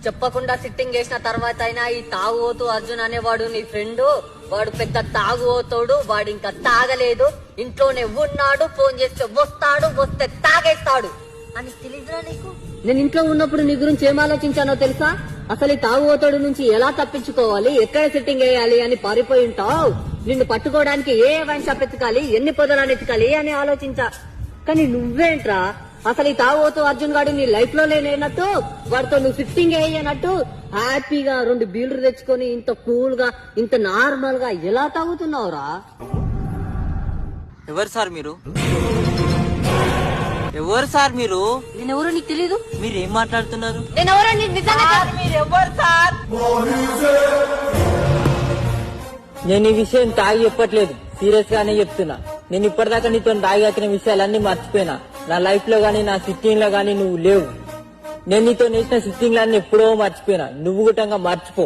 చెప్పకుండా సిట్టింగ్ చేసిన తర్వాత అయినా ఈ తాగుబోతు అర్జున్ అనేవాడు నీ ఫ్రెండ్, వాడు పెద్ద తాగుబోతాడు, వాడు ఇంకా తాగలేదు, ఇంట్లోనే ఉన్నాడు, ఫోన్ చేస్తే వస్తాడు, వస్తే తాగేస్తాడు అని తెలియదురా నీకు? నేను ఇంట్లో ఉన్నప్పుడు నీ గురించి ఏం ఆలోచించానో తెలుసా? అసలు ఈ తాగుబోతాడు నుంచి ఎలా తప్పించుకోవాలి, ఎక్కడ సిట్టింగ్ వేయాలి అని పారిపోయి ఉంటావు. నిన్ను పట్టుకోవడానికి ఏ వైన్ షాప్ ఎత్తుకాలి, ఎన్ని పొదలను ఎత్తుకాలి అని ఆలోచించా. కానీ నువ్వేంట్రా అసలు ఈ తాగుబోతు అర్జున్ గాడు నీ లైఫ్ లో లేనట్టు, వాడితో నువ్వు సిట్టింగ్ వేయనట్టు హ్యాపీగా 2 బీర్లు తెచ్చుకొని ఇంత కూల్ గా ఇంత నార్మల్ గా ఎలా తాగుతున్నావురా? ఎవరు సార్ మీరు? ఎవరు సార్ మీరు? నేనెవరో నీకు తెలీదు? మీరేం మాట్లాడుతున్నారు? నేనెవరో నీకు నిజంగా మీరెవరు సార్? నేను ఈ విషయం తాగి చెప్పట్లేదు, సీరియస్ గానే చెప్తున్నా. నేను ఇప్పటిదాకా నీతో తాగి వచ్చిన విషయాలన్నీ మర్చిపోయినా. నా లైఫ్ లో గానీ నా సిట్టింగ్ లో గానీ నువ్వు లేవు. నేను నీతో నేసిన సిట్టింగ్ లన్నీ ఎప్పుడో మర్చిపోయినా, నువ్వు గుటంగా మర్చిపో.